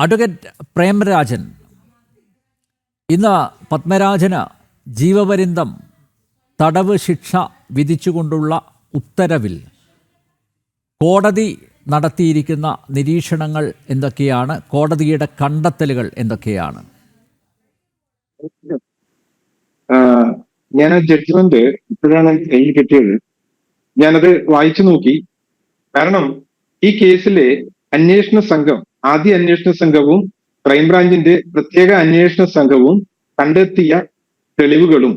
Advocate Premrajan, ഇന്ന് പത്മരാജന് ജീവപര്യന്തം തടവ് ശിക്ഷ വിധിച്ചുകൊണ്ടുള്ള ഉത്തരവിൽ കോടതി നടത്തിയിരിക്കുന്ന നിരീക്ഷണങ്ങൾ എന്തൊക്കെയാണ്? കോടതിയുടെ കണ്ടെത്തലുകൾ എന്തൊക്കെയാണ്? ഞാൻ ആ ജഡ്ജ്മെന്റ് ഇപ്പോഴാണ് കയ്യിൽ കിട്ടിയത്. ഞാനത് വായിച്ചു നോക്കി. കാരണം ഈ കേസിലെ ആദ്യ അന്വേഷണ സംഘവും ക്രൈംബ്രാഞ്ചിന്റെ പ്രത്യേക അന്വേഷണ സംഘവും കണ്ടെത്തിയ തെളിവുകളും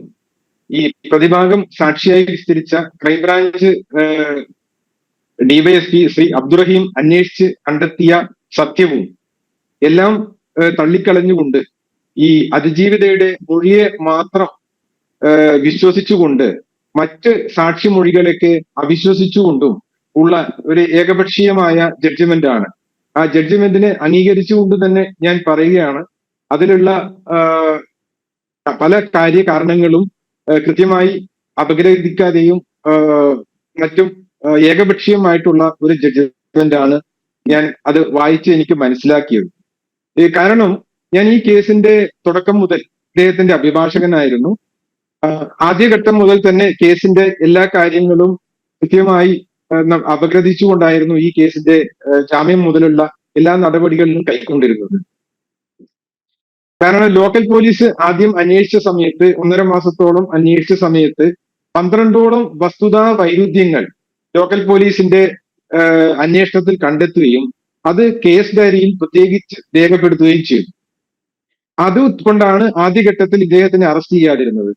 ഈ പ്രതിഭാഗം സാക്ഷിയായി വിസ്തരിച്ച ക്രൈംബ്രാഞ്ച് ഡിവൈഎസ്പി ശ്രീ അബ്ദുറഹീം അന്വേഷിച്ച് കണ്ടെത്തിയ സത്യവും എല്ലാം തള്ളിക്കളഞ്ഞുകൊണ്ട് ഈ അതിജീവിതയുടെ മൊഴിയെ മാത്രം വിശ്വസിച്ചുകൊണ്ട് മറ്റ് സാക്ഷിമൊഴികളൊക്കെ അവിശ്വസിച്ചുകൊണ്ടും ഉള്ള ഒരു ഏകപക്ഷീയമായ ജഡ്ജ്മെന്റ് ആണ്. ആ ജഡ്ജ്മെന്റിനെ അംഗീകരിച്ചുകൊണ്ട് തന്നെ ഞാൻ പറയുകയാണ്, അതിലുള്ള പല കാര്യകാരണങ്ങളും കൃത്യമായി അപഗ്രഥിക്കാതെയും മറ്റും ഏകപക്ഷീയമായിട്ടുള്ള ഒരു ജഡ്ജ്മെന്റ് ആണ് ഞാൻ അത് വായിച്ച് എനിക്ക് മനസ്സിലാക്കിയത്. കാരണം ഞാൻ ഈ കേസിന്റെ തുടക്കം മുതൽ ഇദ്ദേഹത്തിന്റെ അഭിഭാഷകനായിരുന്നു. ആദ്യഘട്ടം മുതൽ തന്നെ കേസിന്റെ എല്ലാ കാര്യങ്ങളും കൃത്യമായി അപഗ്രഥിച്ചുകൊണ്ടായിരുന്നു ഈ കേസിന്റെ ജാമ്യം മുതലുള്ള എല്ലാ നടപടികളിലും കൈക്കൊണ്ടിരുന്നത്. കാരണം ലോക്കൽ പോലീസ് ആദ്യം അന്വേഷിച്ച സമയത്ത് 1.5 മാസത്തോളം അന്വേഷിച്ച സമയത്ത് 12ഓളം വസ്തുതാ വൈരുദ്ധ്യങ്ങൾ ലോക്കൽ പോലീസിന്റെ അന്വേഷണത്തിൽ കണ്ടെത്തുകയും അത് കേസ് ഡയറിയിൽ പ്രത്യേകിച്ച് രേഖപ്പെടുത്തുകയും ചെയ്തു. അതുകൊണ്ടാണ് ആദ്യഘട്ടത്തിൽ ഇദ്ദേഹത്തിനെ അറസ്റ്റ് ചെയ്യാതിരുന്നത്.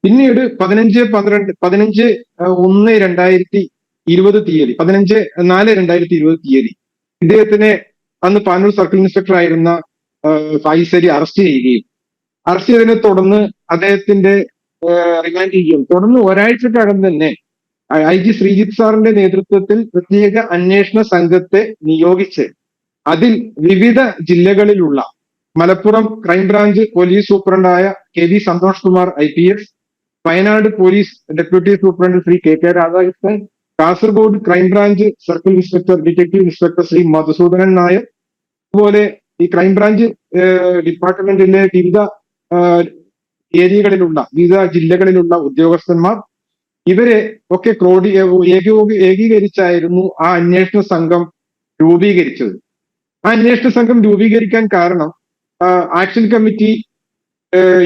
പിന്നീട് 15/1/2020 തീയതി 15/4/2020 തീയതി ഇദ്ദേഹത്തിനെ അന്ന് പാനൂർ സർക്കിൾ ഇൻസ്പെക്ടർ ആയിരുന്ന ഫൈസലി അറസ്റ്റ് ചെയ്തതിനെ തുടർന്ന് അദ്ദേഹത്തിന്റെ റിമാൻഡ് ചെയ്യുകയും തുടർന്ന് ഒരാഴ്ചക്കകം തന്നെ IG ശ്രീജിത്ത് സാറിന്റെ നേതൃത്വത്തിൽ പ്രത്യേക അന്വേഷണ സംഘത്തെ നിയോഗിച്ച് അതിൽ വിവിധ ജില്ലകളിലുള്ള മലപ്പുറം ക്രൈംബ്രാഞ്ച് പോലീസ് സൂപ്രണ്ടായ KV Santhosh Kumar IPS, Wayanad police deputy superintendent Shri KK Radhakrishnan, Kasaragod crime branch circle inspector detective inspector Shri Madhusoodanan Nair, അതുപോലെ ഈ ക്രൈംബ്രാഞ്ച് ഡിപ്പാർട്ട്മെന്റിലെ വിവിധ വിവിധ ജില്ലകളിലുള്ള ഉദ്യോഗസ്ഥന്മാർ, ഇവരെ ഒക്കെ ഏകീകരിച്ചായിരുന്നു ആ അന്വേഷണ സംഘം രൂപീകരിച്ചത്. ആ അന്വേഷണ സംഘം രൂപീകരിക്കാൻ കാരണം ആക്ഷൻ കമ്മിറ്റി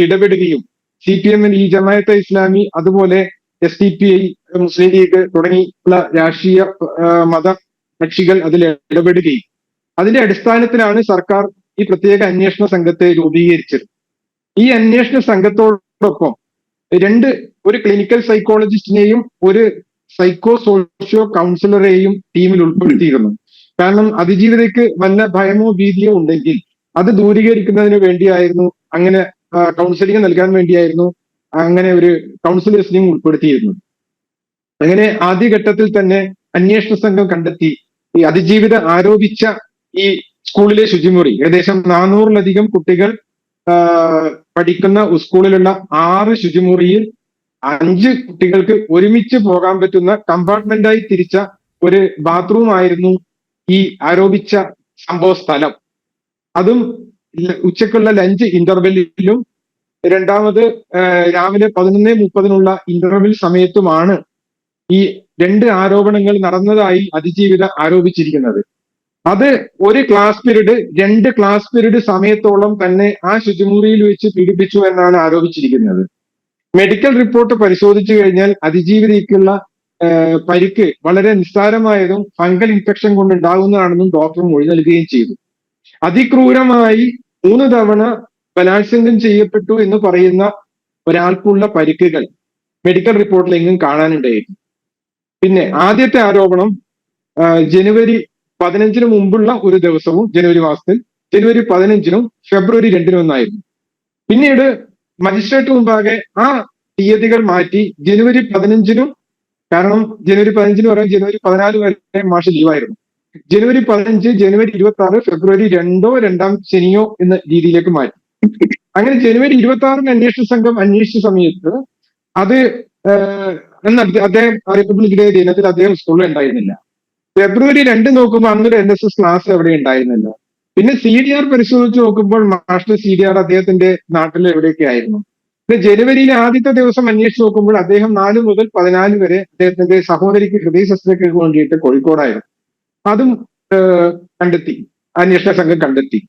ഇടപെടുകയും CPM, ഈ ജമാഅത്തെ ഇസ്ലാമി, അതുപോലെ SDPI, മുസ്ലിം ലീഗ് തുടങ്ങിയുള്ള രാഷ്ട്രീയ മത കക്ഷികൾ അതിൽ ഇടപെടുകയും അതിന്റെ അടിസ്ഥാനത്തിലാണ് സർക്കാർ ഈ പ്രത്യേക അന്വേഷണ സംഘത്തെ രൂപീകരിച്ചത്. ഈ അന്വേഷണ സംഘത്തോടൊപ്പം ഒരു ക്ലിനിക്കൽ സൈക്കോളജിസ്റ്റിനെയും ഒരു സൈക്കോ സോഷ്യോ കൗൺസിലറെയും ടീമിൽ ഉൾപ്പെടുത്തിയിരുന്നു. കാരണം അതിജീവിതയ്ക്ക് വല്ല ഭയമോ ഭീതിയോ ഉണ്ടെങ്കിൽ അത് ദൂരീകരിക്കുന്നതിന് വേണ്ടിയായിരുന്നു, അങ്ങനെ കൗൺസിലിംഗ് നൽകാൻ വേണ്ടിയായിരുന്നു അങ്ങനെ ഒരു കൗൺസിലേഴ്സിനെയും ഉൾപ്പെടുത്തിയിരുന്നു. അങ്ങനെ ആദ്യഘട്ടത്തിൽ തന്നെ അന്വേഷണ സംഘം കണ്ടെത്തി ഈ അതിജീവിത ആരോപിച്ച ഈ സ്കൂളിലെ ശുചിമുറി, ഏകദേശം 400-ലധികം കുട്ടികൾ പഠിക്കുന്ന സ്കൂളിലുള്ള 6 ശുചിമുറിയിൽ 5 കുട്ടികൾക്ക് ഒരുമിച്ച് പോകാൻ പറ്റുന്ന കമ്പാർട്ട്മെന്റായി തിരിച്ച ഒരു ബാത്റൂം ആയിരുന്നു ഈ ആരോപിച്ച സംഭവ സ്ഥലം. അതും ഉച്ചക്കുള്ള ലഞ്ച് ഇന്റർവെല്ലിലും രണ്ടാമത് രാവിലെ 11:30 ഇന്റർവെൽ സമയത്തുമാണ് ഈ 2 ആരോപണങ്ങൾ നടന്നതായി അതിജീവിത ആരോപിച്ചിരിക്കുന്നത്. അത് ഒരു ക്ലാസ് പീരീഡ് 2 ക്ലാസ് പീരീഡ് സമയത്തോളം തന്നെ ആ ശുചിമുറിയിൽ വെച്ച് പീഡിപ്പിച്ചു എന്നാണ് ആരോപിച്ചിരിക്കുന്നത്. മെഡിക്കൽ റിപ്പോർട്ട് പരിശോധിച്ചു കഴിഞ്ഞാൽ അതിജീവിതയ്ക്കുള്ള പരിക്ക് വളരെ നിസ്സാരമായതും ഫംഗൽ ഇൻഫെക്ഷൻ കൊണ്ട് ഉണ്ടാകുന്നതാണെന്നും ഡോക്ടർ മൊഴി നൽകുകയും ചെയ്തു. അതിക്രൂരമായി 3 തവണ ബലാത്സംഗം ചെയ്യപ്പെട്ടു എന്ന് പറയുന്ന ഒരാൾക്കുള്ള പരിക്കുകൾ മെഡിക്കൽ റിപ്പോർട്ടിൽ എങ്ങും കാണാനുണ്ടായിരുന്നു. പിന്നെ ആദ്യത്തെ ആരോപണം ജനുവരി 15 മുമ്പുള്ള ഒരു ദിവസവും ജനുവരി മാസത്തിൽ ജനുവരി 15 ഫെബ്രുവരി 2 പിന്നീട് മജിസ്ട്രേറ്റ് മുമ്പാകെ ആ തീയതികൾ മാറ്റി ജനുവരി 15, കാരണം ജനുവരി 15 പറയാൻ ജനുവരി 14 വരെ മാഷ് ലീവായിരുന്നു. ജനുവരി 15, ജനുവരി 26, ഫെബ്രുവരി 2 രണ്ടാം ശനിയോ എന്ന രീതിയിലേക്ക് മാറ്റി. അങ്ങനെ ജനുവരി 26 അന്വേഷണ സംഘം അന്വേഷിച്ച സമയത്ത് അത് അദ്ദേഹം റിപ്പബ്ലിക് ഡേ ദിനത്തിൽ അദ്ദേഹം സ്കൂളിൽ ഉണ്ടായിരുന്നില്ല. ഫെബ്രുവരി 2 നോക്കുമ്പോൾ അന്നൊരു NSS ക്ലാസ് എവിടെ ഉണ്ടായിരുന്നില്ല. പിന്നെ CDR പരിശോധിച്ച് നോക്കുമ്പോൾ മാസ്റ്റർ CDR അദ്ദേഹത്തിന്റെ നാട്ടിൽ എവിടെയൊക്കെ ആയിരുന്നു. പിന്നെ ജനുവരിയിലെ ആദ്യത്തെ ദിവസം അന്വേഷിച്ച് നോക്കുമ്പോൾ അദ്ദേഹം 4 മുതൽ 14 വരെ അദ്ദേഹത്തിന്റെ സഹോദരിക്ക് ഹൃദയ ശസ്ത്രക്രിയക്ക് വേണ്ടിയിട്ട് കോഴിക്കോടായിരുന്നു. അതും കണ്ടെത്തി, അന്വേഷണ സംഘം കണ്ടെത്തി.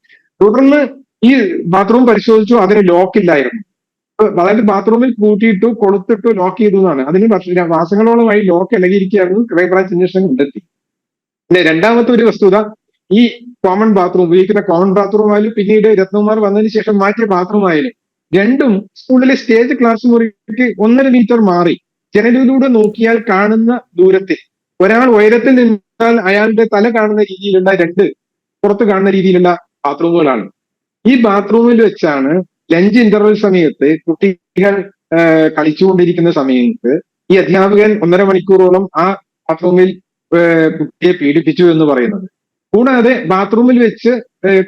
തുടർന്ന് ഈ ബാത്റൂം പരിശോധിച്ചു, അതിന് ലോക്ക് ഇല്ലായിരുന്നു. അതായത് ബാത്റൂമിൽ പൂട്ടിയിട്ടു, കൊളുത്തിട്ടു, ലോക്ക് ചെയ്തു എന്നാണ്. അതിന് മാസങ്ങളോളമായി ലോക്ക് ഇളകിയിരിക്കുകയായിരുന്നു. ക്രൈംബ്രാഞ്ച് അന്വേഷണം കണ്ടെത്തി. പിന്നെ രണ്ടാമത്തെ ഒരു വസ്തുത, ഈ കോമൺ ബാത്റൂം ഉപയോഗിക്കുന്ന കോമൺ ബാത്റൂം ആയാലും പിന്നീട് രത്നകുമാർ വന്നതിന് ശേഷം മാറ്റിയ ബാത്റൂം ആയാലും രണ്ടും സ്കൂളിലെ സ്റ്റേജ് ക്ലാസ് മുറിക്ക് 1.5 മീറ്റർ മാറി ജനലിലൂടെ നോക്കിയാൽ കാണുന്ന ദൂരത്തിൽ, ഒരാൾ ഉയരത്തിൽ നിന്നാൽ അയാളുടെ തല കാണുന്ന രീതിയിലുള്ള പുറത്ത് കാണുന്ന രീതിയിലുള്ള ബാത്റൂമുകളാണ്. ഈ ബാത്റൂമിൽ വെച്ചാണ് ലഞ്ച് ഇന്റർവെൽ സമയത്ത് കുട്ടികൾ കളിച്ചുകൊണ്ടിരിക്കുന്ന സമയത്ത് ഈ അധ്യാപകൻ 1.5 മണിക്കൂറോളം ആ ബാത്റൂമിൽ കുട്ടിയെ പീഡിപ്പിച്ചു എന്ന് പറയുന്നത്. കൂടാതെ ബാത്റൂമിൽ വെച്ച്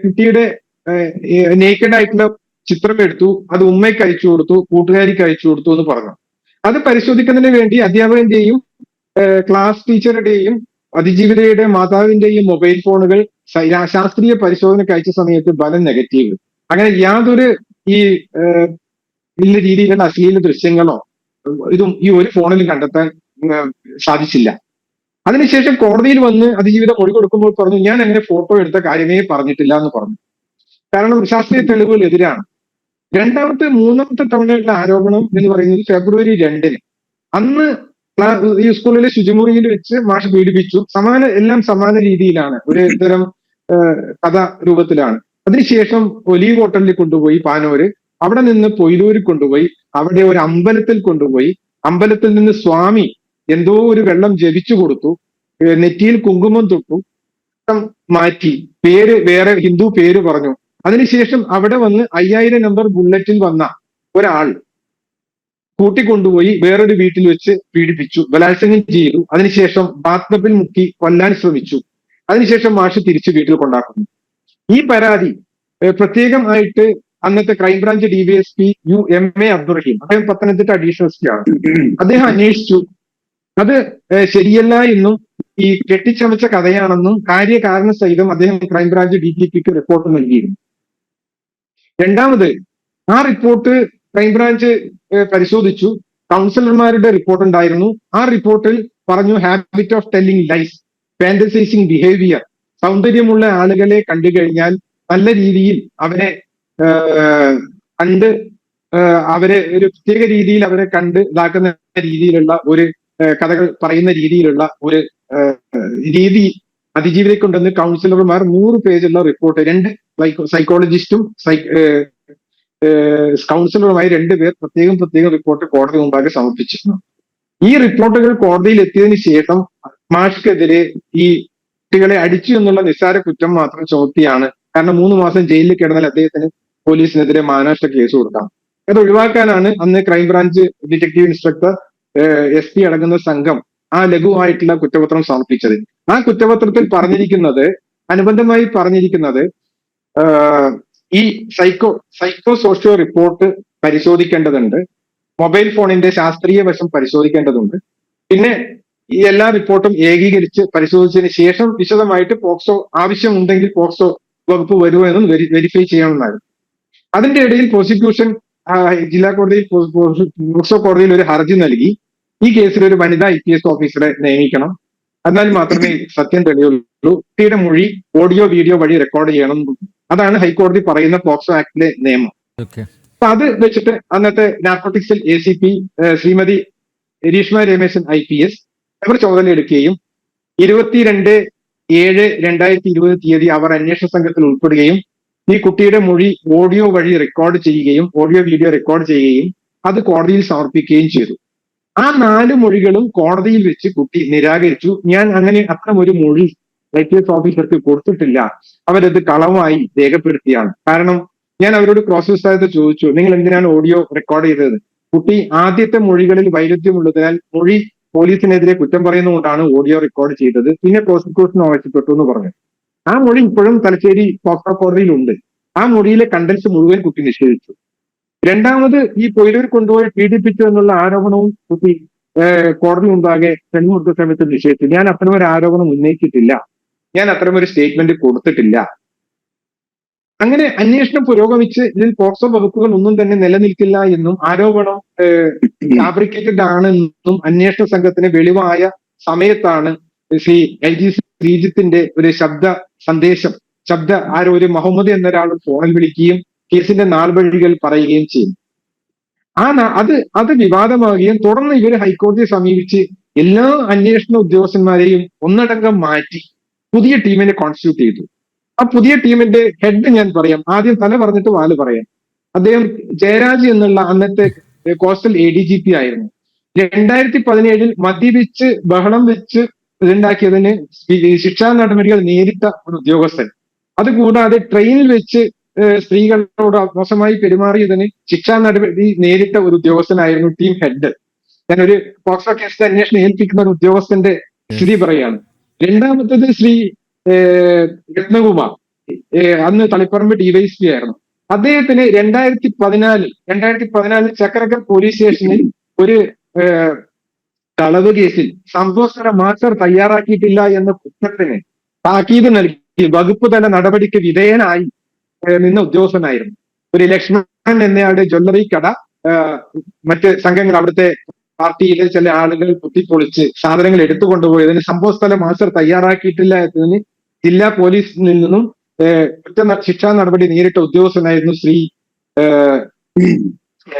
കുട്ടിയുടെ നേക്കഡ് ആയിട്ടുള്ള ചിത്രം എടുത്തു, അത് ഉമ്മയ്ക്ക് അയച്ചു കൊടുത്തു, കൂട്ടുകാരിക്ക് അയച്ചു കൊടുത്തു എന്ന് പറഞ്ഞു. അത് പരിശോധിക്കുന്നതിന് വേണ്ടി അധ്യാപകന്റെയും ക്ലാസ് ടീച്ചറുടെയും അതിജീവിതയുടെ മാതാവിന്റെയും മൊബൈൽ ഫോണുകൾ ശാസ്ത്രീയ പരിശോധനയ്ക്ക് അയച്ച സമയത്ത് ഫലം നെഗറ്റീവ്. അങ്ങനെ യാതൊരു ഈ വലിയ രീതിയിലുള്ള അശ്ലീല ദൃശ്യങ്ങളോ ഇതും ഈ ഒരു ഫോണിൽ കണ്ടെത്താൻ സാധിച്ചില്ല. അതിനുശേഷം കോടതിയിൽ വന്ന് അതിജീവിത മൊഴി കൊടുക്കുമ്പോൾ പറഞ്ഞു, ഞാൻ അങ്ങനെ ഫോട്ടോ എടുത്ത കാര്യമേ പറഞ്ഞിട്ടില്ല എന്ന് പറഞ്ഞു. കാരണം ശാസ്ത്രീയ തെളിവുകൾ എതിരാണ്. മൂന്നാമത്തെ തവണയുള്ള ആരോപണം എന്ന് പറയുന്നത് ഫെബ്രുവരി 2-ന്. അന്ന് ഈ സ്കൂളിലെ ശുചിമുറിയിൽ വെച്ച് മാഷ് പീഡിപ്പിച്ചു. എല്ലാം സമാന രീതിയിലാണ്, ഒരു തരം കഥ രൂപത്തിലാണ്. അതിനുശേഷം ഒലീവ് ഹോട്ടലിൽ കൊണ്ടുപോയി പാനൂര്, അവിടെ നിന്ന് പൊയിലൂരിൽ കൊണ്ടുപോയി, അവിടെ ഒരു അമ്പലത്തിൽ കൊണ്ടുപോയി, അമ്പലത്തിൽ നിന്ന് സ്വാമി എന്തോ ഒരു വെള്ളം ജപിച്ചു കൊടുത്തു, നെറ്റിയിൽ കുങ്കുമം തൊട്ടു, മാറ്റി വേറെ ഹിന്ദു പേര് പറഞ്ഞു. അതിനുശേഷം അവിടെ വന്ന് 5000 നമ്പർ ബുള്ളറ്റിൽ വന്ന ഒരാൾ കൂട്ടിക്കൊണ്ടുപോയി വേറൊരു വീട്ടിൽ വെച്ച് പീഡിപ്പിച്ചു, ബലാത്സംഗം ചെയ്തു. അതിനുശേഷം ബാത്ടബിൽ മുക്കി കൊല്ലാൻ ശ്രമിച്ചു. അതിനുശേഷം മാഷ് തിരിച്ച് വീട്ടിൽ കൊണ്ടാക്കുന്നു. ഈ പരാതി പ്രത്യേകം ആയിട്ട് അന്നത്തെ ക്രൈംബ്രാഞ്ച് DYSP UMA അബ്ദുറഹീം, അദ്ദേഹം പത്തനംതിട്ട അഡീഷണൽ എസ്പി ആണ്, അദ്ദേഹം അന്വേഷിച്ചു. അത് ശരിയല്ല എന്നും ഈ കെട്ടിച്ചമച്ച കഥയാണെന്നും കാര്യകാരണ സഹിതം അദ്ദേഹം ക്രൈംബ്രാഞ്ച് DGPക്ക് റിപ്പോർട്ട് നൽകിയിരുന്നു. രണ്ടാമത്, ആ റിപ്പോർട്ട് ക്രൈംബ്രാഞ്ച് പരിശോധിച്ചു. കൗൺസിലർമാരുടെ റിപ്പോർട്ട് ഉണ്ടായിരുന്നു. ആ റിപ്പോർട്ടിൽ പറഞ്ഞു, habit of telling lies, fantasising behaviour, സൗന്ദര്യമുള്ള ആളുകളെ കണ്ടു കഴിഞ്ഞാൽ നല്ല രീതിയിൽ അവരെ അവരെ ഒരു പ്രത്യേക രീതിയിൽ അവരെ കണ്ട് ഇതാക്കുന്ന രീതിയിലുള്ള ഒരു കഥകൾ പറയുന്ന രീതിയിലുള്ള ഒരു രീതി അതിജീവിതയെ കൊണ്ടുവന്ന് കൗൺസിലർമാർ 100 പേജുള്ള റിപ്പോർട്ട്, 2 സൈക്കോളജിസ്റ്റും കൗൺസിലറുമായി 2 പേർ പ്രത്യേകം റിപ്പോർട്ട് കോടതി മുമ്പാകെ സമർപ്പിച്ചിരുന്നു. ഈ റിപ്പോർട്ടുകൾ കോടതിയിൽ എത്തിയതിനു ശേഷം മാഷ്ക്കെതിരെ ഈ കുട്ടികളെ അടിച്ചു എന്നുള്ള നിസ്സാര കുറ്റം മാത്രം ചുമത്തിയാണ്, കാരണം 3 മാസം ജയിലിൽ കിടന്നാൽ അദ്ദേഹത്തിന് പോലീസിനെതിരെ മാനനഷ്ട കേസ് കൊടുക്കാം. അത് ഒഴിവാക്കാനാണ് അന്ന് ക്രൈംബ്രാഞ്ച് ഡിറ്റക്റ്റീവ് ഇൻസ്പെക്ടർ SP അടങ്ങുന്ന സംഘം ആ ലഘുവായിട്ടുള്ള കുറ്റപത്രം സമർപ്പിച്ചത്. ആ കുറ്റപത്രത്തിൽ അനുബന്ധമായി പറഞ്ഞിരിക്കുന്നത് ഈ സൈക്കോ സോഷ്യോ റിപ്പോർട്ട് പരിശോധിക്കേണ്ടതുണ്ട്, മൊബൈൽ ഫോണിന്റെ ശാസ്ത്രീയ വശം പരിശോധിക്കേണ്ടതുണ്ട്, പിന്നെ ഈ എല്ലാ റിപ്പോർട്ടും ഏകീകരിച്ച് പരിശോധിച്ചതിന് ശേഷം വിശദമായിട്ട് പോക്സോ ആവശ്യമുണ്ടെങ്കിൽ പോക്സോ വകുപ്പ് വരുമോ എന്നും വെരിഫൈ ചെയ്യണമെന്നായിരുന്നു. അതിന്റെ ഇടയിൽ പ്രോസിക്യൂഷൻ ജില്ലാ കോടതിയിൽ പോക്സോ കോടതിയിൽ ഒരു ഹർജി നൽകി. ഈ കേസിൽ ഒരു വനിതാ IPS ഓഫീസറെ നിയമിക്കണം, എന്നാൽ മാത്രമേ സത്യം തെളിയുള്ളൂ, കുട്ടിയുടെ മൊഴി ഓഡിയോ വീഡിയോ വഴി റെക്കോർഡ് ചെയ്യണം. അതാണ് ഹൈക്കോടതി പറയുന്ന പോക്സോ ആക്ടിലെ നിയമം. അപ്പൊ അത് വെച്ചിട്ട് അന്നത്തെ നാർക്കോട്ടിക്സിൽ ACP ശ്രീമതി രേഷ്മ രമേശൻ IPS അവർ ചുമതല എടുക്കുകയും 22/7/2020 തീയതി അവർ അന്വേഷണ സംഘത്തിൽ ഉൾപ്പെടുകയും ഈ കുട്ടിയുടെ മൊഴി ഓഡിയോ വഴി റെക്കോർഡ് ചെയ്യുകയും ഓഡിയോ വീഡിയോ റെക്കോർഡ് ചെയ്യുകയും അത് കോടതിയിൽ സമർപ്പിക്കുകയും ചെയ്തു. ആ 4 മൊഴികളും കോടതിയിൽ വെച്ച് കുട്ടി നിരാകരിച്ചു. ഞാൻ അങ്ങനെ അത്തരം ഒരു മൊഴി IPS ഓഫീസർക്ക് കൊടുത്തിട്ടില്ല, അവരത് കളവായി രേഖപ്പെടുത്തിയാണ്. കാരണം ഞാൻ അവരോട് ക്രോസ് വിസ്താരത്തെ ചോദിച്ചു, നിങ്ങൾ എന്തിനാണ് ഓഡിയോ റെക്കോർഡ് ചെയ്തത്? കുട്ടി ആദ്യത്തെ മൊഴികളിൽ വൈരുദ്ധ്യമുള്ളതിനാൽ മൊഴി പോലീസിനെതിരെ കുറ്റം പറയുന്നതുകൊണ്ടാണ് ഓഡിയോ റെക്കോർഡ് ചെയ്തത്, പിന്നെ പ്രോസിക്യൂഷൻ ആവശ്യപ്പെട്ടു എന്ന് പറഞ്ഞു. ആ മൊഴി ഇപ്പോഴും തലശ്ശേരി പോക്സോ കോടതിയിലുണ്ട്. ആ മൊഴിയിലെ കണ്ടൻസ് മുഴുവൻ കുട്ടി നിഷേധിച്ചു. രണ്ടാമത്, ഈ പൊയിലൂർ കൊണ്ടുപോയി പീഡിപ്പിച്ചു എന്നുള്ള ആരോപണവും കുട്ടി കോടതി മുമ്പാകെ തെളിവ് കൊടുത്ത സമയത്ത് നിഷേധിച്ചു. ഞാൻ അത്തരമൊരു ആരോപണം ഉന്നയിച്ചിട്ടില്ല, ഞാൻ അത്തരമൊരു സ്റ്റേറ്റ്മെന്റ് കൊടുത്തിട്ടില്ല. അങ്ങനെ അന്വേഷണം പുരോഗമിച്ച് ഇതിൽ പോക്സോ വകുപ്പുകൾ ഒന്നും തന്നെ നിലനിൽക്കില്ല എന്നും ആരോപണം ഫാബ്രിക്കേറ്റഡ് ആണെന്നും അന്വേഷണ സംഘത്തിന് വെളിവായ സമയത്താണ് ശ്രീ LG ശ്രീജിത്തിന്റെ ഒരു ആരോ ഒരു മുഹമ്മദ് എന്നൊരാൾ ഫോണിൽ വിളിക്കുകയും കേസിന്റെ നാൾവഴികൾ പറയുകയും ചെയ്യും. അത് വിവാദമാവുകയും തുടർന്ന് ഇവര് ഹൈക്കോടതിയെ സമീപിച്ച് എല്ലാ അന്വേഷണ ഉദ്യോഗസ്ഥന്മാരെയും ഒന്നടങ്കം മാറ്റി പുതിയ ടീമിനെ കോൺസ്റ്റിറ്റ്യൂട്ട് ചെയ്തു. ആ പുതിയ ടീമിന്റെ ഹെഡ് ഞാൻ പറയാം, ആദ്യം തല പറഞ്ഞിട്ട് വാല് പറയാം. അദ്ദേഹം ജയരാജ് എന്നുള്ള അന്നത്തെ കോസ്റ്റൽ ADGP ആയിരുന്നു. 2017 മദ്യപിച്ച് ബഹളം വെച്ച് ഇതുണ്ടാക്കിയതിന് ശിക്ഷാ നടപടികൾ നേരിട്ട ഒരു ഉദ്യോഗസ്ഥൻ. അതുകൂടാതെ ട്രെയിനിൽ വെച്ച് സ്ത്രീകളോട് മോശമായി പെരുമാറിയതിന് ശിക്ഷാ നടപടി നേരിട്ട ഒരു ഉദ്യോഗസ്ഥനായിരുന്നു ടീം ഹെഡ്. ഞാനൊരു പോക്സോ കേസിന്റെ അന്വേഷണം ഏൽപ്പിക്കുന്ന ഒരു ഉദ്യോഗസ്ഥന്റെ സ്ഥിതി പറയാണ്. രണ്ടാമത്തത് ശ്രീ രത്നകുമാർ, അന്ന് തളിപ്പറമ്പ് DYSP ആയിരുന്നു. അദ്ദേഹത്തിന് 2014 ചക്രക്കൽ പോലീസ് സ്റ്റേഷനിൽ ഒരു കളവ് കേസിൽ സംഭവസ്ഥല മാസ്റ്റർ തയ്യാറാക്കിയിട്ടില്ല എന്ന കുറ്റത്തിന് താക്കീത് നൽകി വകുപ്പ് തല നടപടിക്ക് വിധേയനായി നിന്ന ഉദ്യോഗസ്ഥനായിരുന്നു. ഒരു ലക്ഷ്മണൻ എന്നയാളുടെ ജ്വല്ലറി കട മറ്റ് സംഘങ്ങൾ അവിടുത്തെ പാർട്ടിയിലെ ചില ആളുകൾ കുത്തിപ്പൊളിച്ച് സാധനങ്ങൾ എടുത്തുകൊണ്ടുപോയതിന് സംഭവസ്ഥല മാസ്റ്റർ തയ്യാറാക്കിയിട്ടില്ല എന്നതിന് ജില്ലാ പോലീസിൽ നിന്നും ശിക്ഷാ നടപടി നേരിട്ട ഉദ്യോഗസ്ഥനായിരുന്നു ശ്രീ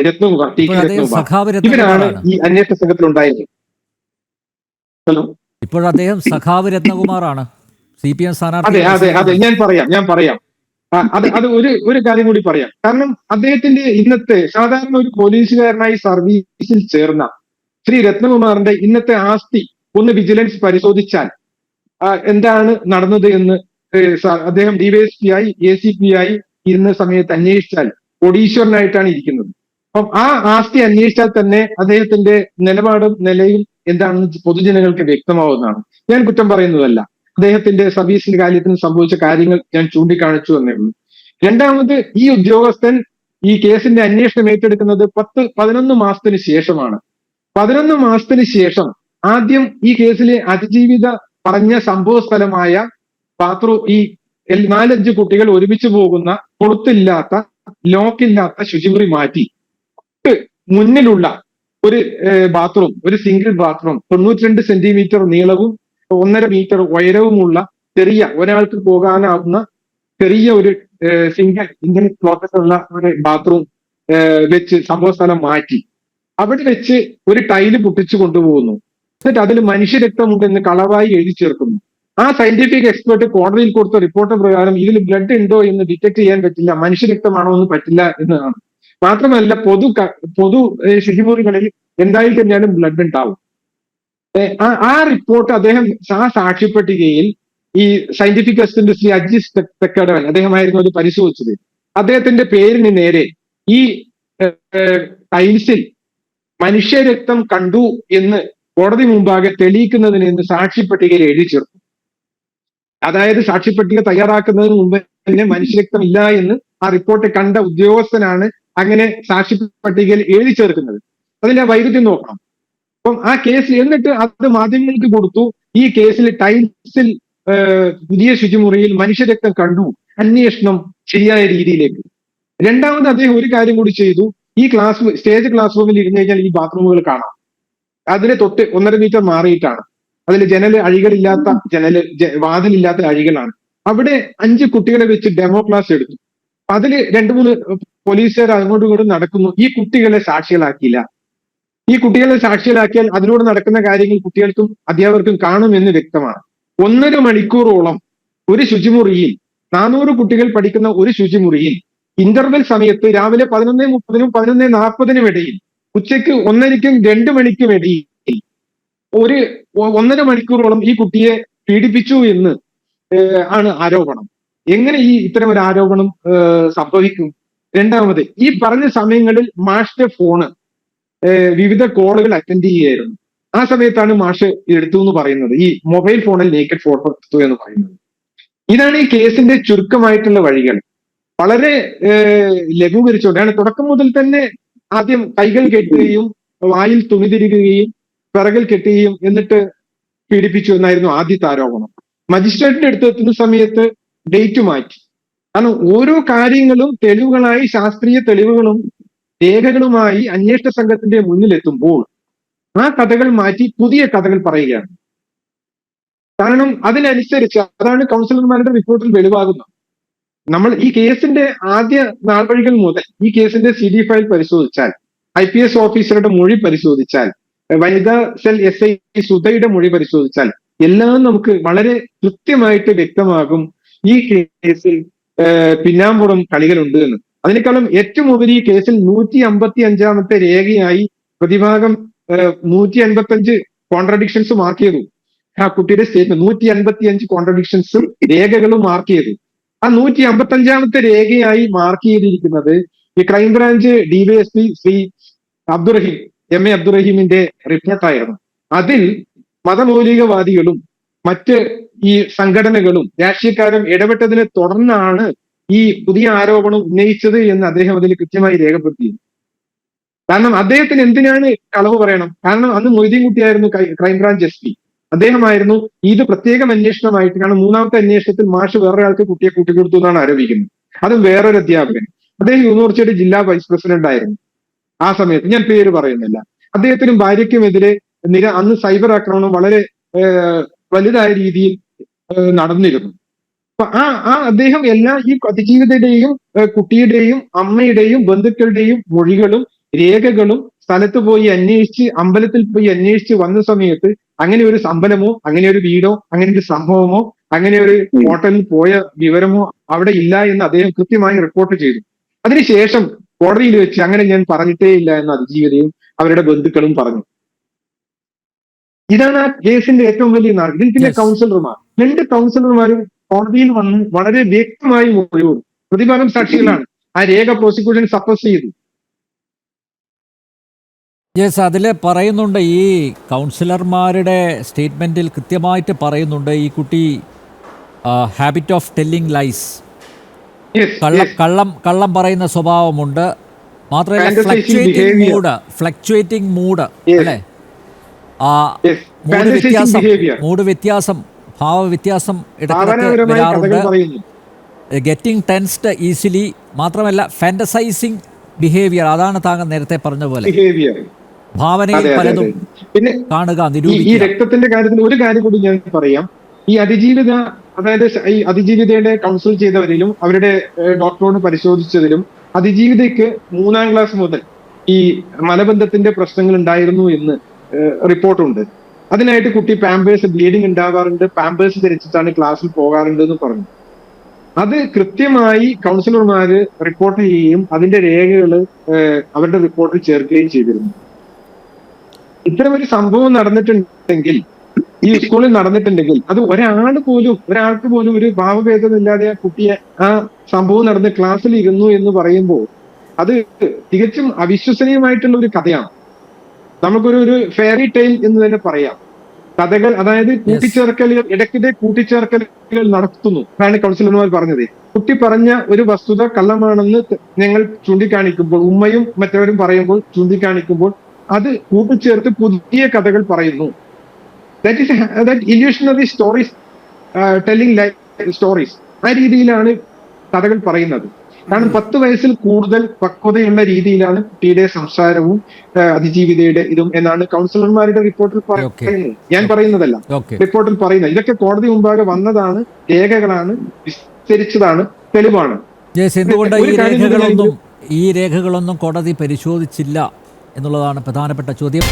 രത്നകുമാർ, TK രത്നകുമാർ. ഇവരാണ് ഈ അന്വേഷണ സംഘത്തിൽ ഉണ്ടായത്. ഹലോ, ഇപ്പോൾ അദ്ദേഹം സഖാവ് രത്നകുമാറാണ്, CPM സ്ഥാനാർത്ഥി. അതെ ഞാൻ പറയാം. അത് ഒരു കാര്യം കൂടി പറയാം. കാരണം അദ്ദേഹത്തിന്റെ ഇന്നത്തെ സാധാരണ ഒരു പോലീസുകാരനായി സർവീസിൽ ചേർന്ന ശ്രീ രത്നകുമാറിന്റെ ഇന്നത്തെ ആസ്തി ഒന്ന് വിജിലൻസ് പരിശോധിച്ചാൽ എന്താണ് നടന്നത് എന്ന് അദ്ദേഹം DYSP ആയി ACP ആയി ഇരുന്ന സമയത്ത് അന്വേഷിച്ചാൽ കോടീശ്വരനായിട്ടാണ് ഇരിക്കുന്നത്. അപ്പം ആ ആസ്തി അന്വേഷിച്ചാൽ തന്നെ അദ്ദേഹത്തിന്റെ നിലപാടും നിലയും എന്താണെന്ന് പൊതുജനങ്ങൾക്ക് വ്യക്തമാവുന്നതാണ്. ഞാൻ കുറ്റം പറയുന്നതല്ല, അദ്ദേഹത്തിന്റെ സർവീസിന്റെ കാര്യത്തിന് സംഭവിച്ച കാര്യങ്ങൾ ഞാൻ ചൂണ്ടിക്കാണിച്ചു എന്നേ ഉള്ളൂ. രണ്ടാമത്, ഈ ഉദ്യോഗസ്ഥൻ ഈ കേസിന്റെ അന്വേഷണം ഏറ്റെടുക്കുന്നത് 11 മാസത്തിന് ശേഷമാണ്. 11 മാസത്തിന് ശേഷം ആദ്യം ഈ കേസിലെ അതിജീവിത പറഞ്ഞ സംഭവ സ്ഥലമായ ഈ 4-5 കുട്ടികൾ ഒരുമിച്ച് പോകുന്ന കൊളുത്തില്ലാത്ത ലോക്കില്ലാത്ത ശുചിമുറി മാറ്റി മുന്നിലുള്ള ഒരു ബാത്റൂം, ഒരു സിംഗിൾ ബാത്റൂം 92 സെന്റിമീറ്റർ നീളവും 1.5 മീറ്റർ ഉയരവുമുള്ള ചെറിയ, ഒരാൾക്ക് പോകാനാവുന്ന ചെറിയ ഒരു സിംഗിൾ ഇന്ത്യൻ ക്ലോസറ്റുള്ള ഒരു ബാത്റൂം വെച്ച് സംഭവ സ്ഥലം മാറ്റി അവിടെ വെച്ച് ഒരു ടൈല് പൊട്ടിച്ചു കൊണ്ടുപോകുന്നു. എന്നിട്ട് അതിൽ മനുഷ്യരക്തമുണ്ടെന്ന് കളവായി എഴുതി ചേർക്കുന്നു. ആ സയന്റിഫിക് എക്സ്പെർട്ട് കോടതിയിൽ കൊടുത്ത റിപ്പോർട്ട് പ്രകാരം ഇതിൽ ബ്ലഡ് ഉണ്ടോ എന്ന് ഡിറ്റക്ട് ചെയ്യാൻ പറ്റില്ല, മനുഷ്യരക്തമാണോ എന്ന് പറ്റില്ല എന്നതാണ്. മാത്രമല്ല, പൊതു ശുചിമുറികളിൽ എന്തായാലും തന്നെയാലും ബ്ലഡ് ഉണ്ടാവും. ആ റിപ്പോർട്ട് അദ്ദേഹം സാക്ഷ്യപ്പട്ടികയിൽ ഈ സയന്റിഫിക് അസിസ്റ്റന്റ് ശ്രീ അജിസ് തെക്കടവൻ, അദ്ദേഹമായിരുന്നു അത് പരിശോധിച്ചത്. അദ്ദേഹത്തിന്റെ പേരിന് നേരെ ഈ ടൈൽസിൽ മനുഷ്യരക്തം കണ്ടു എന്ന് കോടതി മുമ്പാകെ തെളിയിക്കുന്നതിന് എന്ന് സാക്ഷ്യപ്പട്ടികയിൽ എഴുതി ചേർക്കും. അതായത് സാക്ഷ്യപ്പട്ടിക തയ്യാറാക്കുന്നതിന് മുമ്പ് തന്നെ മനുഷ്യരക്തം ഇല്ല എന്ന് ആ റിപ്പോർട്ട് കണ്ട ഉദ്യോഗസ്ഥനാണ് അങ്ങനെ സാക്ഷ്യപ്പട്ടികയിൽ എഴുതി ചേർക്കുന്നത്. അതിന്റെ വൈരുദ്ധ്യം നോക്കണം. അപ്പം ആ കേസ് എന്നിട്ട് അത് മാധ്യമങ്ങൾക്ക് കൊടുത്തു. ഈ കേസിൽ ടൈൽസിൽ പുതിയ ശുചിമുറിയിൽ മനുഷ്യരക്തം കണ്ടു, അന്വേഷണം ശരിയായ രീതിയിലേക്ക്. രണ്ടാമത് അദ്ദേഹം ഒരു കാര്യം കൂടി ചെയ്തു. ഈ സ്റ്റേജ് ക്ലാസ് റൂമിൽ ഇരുന്ന് കഴിഞ്ഞാൽ ഈ ബാത്റൂമുകൾ കാണാം. അതിന് തൊട്ട് 1.5 മീറ്റർ മാറിയിട്ടാണ്. അതിൽ അഴികളില്ലാത്ത വാതിലില്ലാത്ത അഴികളാണ്. അവിടെ 5 കുട്ടികളെ വെച്ച് ഡെമോ ക്ലാസ് എടുത്തു. അതിൽ 2-3 പോലീസുകാർ അങ്ങോട്ടും ഇങ്ങോട്ടും നടക്കുന്നു. ഈ കുട്ടികളെ സാക്ഷികളാക്കിയില്ല. ഈ കുട്ടികളെ സാക്ഷികളാക്കിയാൽ അതിലൂടെ നടക്കുന്ന കാര്യങ്ങൾ കുട്ടികൾക്കും അധ്യാപകർക്കും കാണുമെന്ന് വ്യക്തമാണ്. 1.5 മണിക്കൂറോളം ഒരു ശുചിമുറിയിൽ 400 കുട്ടികൾ പഠിക്കുന്ന ഒരു ശുചിമുറിയിൽ ഇന്റർവെൽ സമയത്ത് രാവിലെ 11:30 11:40 ഇടയിൽ ഉച്ചയ്ക്ക് 1:00 2 മണിക്കും ഇടയിൽ ഒരു 1.5 മണിക്കൂറോളം ഈ കുട്ടിയെ പീഡിപ്പിച്ചു എന്ന് ആണ് ആരോപണം. എങ്ങനെ ഇത്തരം ഒരു ആരോപണം സംഭവിക്കും? രണ്ടാമത്, ഈ പറഞ്ഞ സമയങ്ങളിൽ മാഷിന്റെ ഫോണ് വിവിധ കോളുകൾ അറ്റൻഡ് ചെയ്യുകയായിരുന്നു. ആ സമയത്താണ് മാഷ് എടുത്തു എന്ന് പറയുന്നത്. ഈ മൊബൈൽ ഫോണിൽ നേക്കഡ് ഫോട്ടോ എടുത്തു എന്ന് പറയുന്നത്. ഇതാണ് ഈ കേസിന്റെ ചുരുക്കമായിട്ടുള്ള വഴികൾ. വളരെ ലഘൂകരിച്ചുകൊണ്ടാണ് തുടക്കം മുതൽ തന്നെ ആദ്യം കൈകൾ കെട്ടുകയും വായിൽ തുണി തിരികുകയും പിറകിൽ കെട്ടുകയും എന്നിട്ട് പീഡിപ്പിച്ചു എന്നായിരുന്നു ആദ്യത്തെ ആരോപണം. മജിസ്ട്രേറ്റിന്റെ അടുത്ത് എത്തുന്ന സമയത്ത് ഡേറ്റ് മാറ്റി. കാരണം ഓരോ കാര്യങ്ങളും തെളിവുകളായി, ശാസ്ത്രീയ തെളിവുകളും രേഖകളുമായി അന്വേഷണ സംഘത്തിന്റെ മുന്നിലെത്തുമ്പോൾ ആ കഥകൾ മാറ്റി പുതിയ കഥകൾ പറയുകയാണ്. കാരണം അതിനനുസരിച്ച് അതാണ് കൗൺസിലർമാരുടെ റിപ്പോർട്ടിൽ വെളിവാകുന്നത്. നമ്മൾ ഈ കേസിന്റെ ആദ്യ നാൾവഴികൾ മുതൽ ഈ കേസിന്റെ CD ഫയൽ പരിശോധിച്ചാൽ, IPS ഓഫീസറുടെ മൊഴി പരിശോധിച്ചാൽ, വനിതാ സെൽ SI സുധയുടെ മൊഴി പരിശോധിച്ചാൽ എല്ലാം നമുക്ക് വളരെ കൃത്യമായിട്ട് വ്യക്തമാകും ഈ കേസിൽ പിന്നാമ്പുറം കളികളുണ്ട് എന്ന്. അതിനേക്കാളും ഏറ്റവും ഉപരി ഈ കേസിൽ 155ാമത്തെ രേഖയായി പ്രതിഭാഗം 155 കോൺട്രഡിക്ഷൻസ് മാർക്ക് ചെയ്തു. ആ കുട്ടിയുടെ സ്റ്റേറ്റ്മെന്റ് 155 കോൺട്രഡിക്ഷൻസും രേഖകളും മാർക്ക് ചെയ്തു. ആ 155ാമത്തെ രേഖയായി മാർക്ക് ചെയ്തിരിക്കുന്നത് ഈ crime branch DYSP Shri Abdurahim MA അബ്ദുറഹീമിന്റെ റിപ്പോർട്ടായിരുന്നു. അതിൽ മതമൗലികവാദികളും മറ്റ് ഈ സംഘടനകളും രാഷ്ട്രീയക്കാരും ഇടപെട്ടതിനെ തുടർന്നാണ് ഈ പുതിയ ആരോപണം ഉന്നയിച്ചത് എന്ന് അദ്ദേഹം അതിൽ കൃത്യമായി രേഖപ്പെടുത്തി. കാരണം അദ്ദേഹത്തിന് എന്തിനാണ് കളവ് പറയണം? കാരണം അന്ന് മൊയ്തീൻകുട്ടിയായിരുന്നു ക്രൈംബ്രാഞ്ച് SP. അദ്ദേഹമായിരുന്നു ഇത് പ്രത്യേകം അന്വേഷണമായിട്ട്, കാരണം മൂന്നാമത്തെ അന്വേഷണത്തിൽ മാഷ് വേറൊരാൾക്ക് കുട്ടിയെ കൂട്ടിക്കൊടുത്തു എന്നാണ് ആരോപിക്കുന്നത്. അതും വേറൊരു അധ്യാപകൻ. അദ്ദേഹം യൂണിവേഴ്സിറ്റിയുടെ ജില്ലാ വൈസ് പ്രസിഡന്റ് ആയിരുന്നു ആ സമയത്ത്. ഞാൻ പേര് പറയുന്നില്ല. അദ്ദേഹത്തിനും ഭാര്യയ്ക്കുമെതിരെ അന്ന് സൈബർ ആക്രമണം വളരെ വലുതായ രീതിയിൽ നടന്നിരുന്നു. അപ്പൊ ആ അദ്ദേഹം ഈ അതിജീവിതയുടെയും കുട്ടിയുടെയും അമ്മയുടെയും ബന്ധുക്കളുടെയും മൊഴികളും രേഖകളും സ്ഥലത്ത് പോയി അന്വേഷിച്ച്, അമ്പലത്തിൽ പോയി അന്വേഷിച്ച് വന്ന സമയത്ത് അങ്ങനെ ഒരു അമ്പലമോ അങ്ങനെ ഒരു വീടോ അങ്ങനെ ഒരു സംഭവമോ അങ്ങനെ ഒരു ഹോട്ടലിൽ പോയ വിവരമോ അവിടെ ഇല്ല എന്ന് അദ്ദേഹം കൃത്യമായി റിപ്പോർട്ട് ചെയ്തു. അതിനുശേഷം കോടതിയിൽ വെച്ച് അങ്ങനെ ഞാൻ പറഞ്ഞിട്ടേ ഇല്ല എന്ന് അതിജീവിതയും അവരുടെ ബന്ധുക്കളും പറഞ്ഞു. ഇതാണ് ആ കേസിന്റെ ഏറ്റവും വലിയ നാൾ. ഇതിൽ പിന്നെ കൗൺസിലർമാർ, 2 കൗൺസിലർമാരും കോടതിയിൽ വന്ന് വളരെ വ്യക്തമായി മൊഴി കൊടുത്തു. പ്രതിഭാഗം സാക്ഷികളാണ്. ആ രേഖ പ്രോസിക്യൂഷൻ സപ്പോസ് ചെയ്തു. യെസ്, അതിൽ പറയുന്നുണ്ട്, ഈ കൗൺസിലർമാരുടെ സ്റ്റേറ്റ്മെൻറ്റിൽ കൃത്യമായിട്ട് പറയുന്നുണ്ട് ഈ കുട്ടി ഹാബിറ്റ് ഓഫ് ടെല്ലിംഗ് ലൈസ്, കള്ളം പറയുന്ന സ്വഭാവമുണ്ട്. മാത്രമല്ല ഫ്ലക്ച്വേറ്റിംഗ് മൂഡ് അല്ലേ, മൂഡ് വ്യത്യാസം, ഭാവവ്യത്യാസം ഇടയ്ക്കിടയ്ക്ക് വരാറുണ്ട്. Getting tensed easily. മാത്രമല്ല ഫാന്റസൈസിങ് ബിഹേവിയർ, അതാണ് താങ്കൾ നേരത്തെ പറഞ്ഞ പോലെ ഭാവനയിൽ പലതും പിന്നെ കാണുക, ഈ നിരൂപിക്കുക. രക്തത്തിന്റെ കാര്യത്തിൽ ഒരു കാര്യം കൂടി ഞാൻ പറയാം. ഈ അതിജീവിത, അതായത് ഈ അതിജീവിതയുടെ കൗൺസിൽ ചെയ്തവരിലും അവരുടെ ഡോക്ടറോട് പരിശോധിച്ചതിലും അതിജീവിതയ്ക്ക് 3ാം ക്ലാസ് മുതൽ ഈ മലബന്ധത്തിന്റെ പ്രശ്നങ്ങൾ ഉണ്ടായിരുന്നു എന്ന് റിപ്പോർട്ടുണ്ട്. അതിനായിട്ട് കുട്ടി പാമ്പേഴ്സ് ബ്ലീഡിങ് ഉണ്ടാവാറുണ്ട്, പാമ്പേഴ്സ് ധരിച്ചിട്ടാണ് ക്ലാസ്സിൽ പോകാറുണ്ട് എന്ന് പറഞ്ഞു. അത് കൃത്യമായി കൗൺസിലർമാര് റിപ്പോർട്ട് ചെയ്യുകയും അതിന്റെ രേഖകൾ അവരുടെ റിപ്പോർട്ടിൽ ചേർക്കുകയും ചെയ്തിരുന്നു. ഇത്തരം ഒരു സംഭവം നടന്നിട്ടുണ്ടെങ്കിൽ, ഈ സ്കൂളിൽ നടന്നിട്ടുണ്ടെങ്കിൽ, അത് ഒരാൾക്ക് പോലും ഒരു ഭാവഭേദമില്ലാതെ ആ കുട്ടിയെ ആ സംഭവം നടന്ന് ക്ലാസ്സിൽ ഇരുന്നു എന്ന് പറയുമ്പോൾ അത് തികച്ചും അവിശ്വസനീയമായിട്ടുള്ള ഒരു കഥയാണ്. നമുക്കൊരു ഫെയറി ടെയിൽ എന്ന് തന്നെ പറയാം. കഥകൾ, അതായത് കൂട്ടിച്ചേർക്കലുകൾ, ഇടയ്ക്കിടെ കൂട്ടിച്ചേർക്കലുകൾ നടത്തുന്നു എന്നാണ് കൗൺസിലർമാർ പറഞ്ഞത്. കുട്ടി പറഞ്ഞ ഒരു വസ്തുത കള്ളമാണെന്ന് ഞങ്ങൾ ചൂണ്ടിക്കാണിക്കുമ്പോൾ, ഉമ്മയും മറ്റവരും പറയുമ്പോൾ ചൂണ്ടിക്കാണിക്കുമ്പോൾ അത് കൂട്ടിച്ചേർത്ത് പുതിയ കഥകൾ പറയുന്നു. That illusionary stories, telling life stories, ആ രീതിയിലാണ് കഥകൾ പറയുന്നത്. കാരണം 10 വയസ്സിൽ കൂടുതൽ പക്വതയുള്ള രീതിയിലാണ് കുട്ടിയുടെ സംസാരവും അതിജീവിതയുടെ ഇതും എന്നാണ് കൗൺസിലർമാരുടെ റിപ്പോർട്ടിൽ പറയുന്നത്. ഞാൻ പറയുന്നതല്ല, റിപ്പോർട്ടിൽ പറയുന്നത്. ഇതൊക്കെ കോടതി മുമ്പാകെ വന്നതാണ്, രേഖകളാണ്, വിസ്തരിച്ചതാണ്, തെളിവാണ്. എന്തുകൊണ്ട് ഈ രേഖകളൊന്നും കോടതി പരിശോധിച്ചില്ല എന്നുള്ളതാണ് പ്രധാനപ്പെട്ട ചോദ്യം.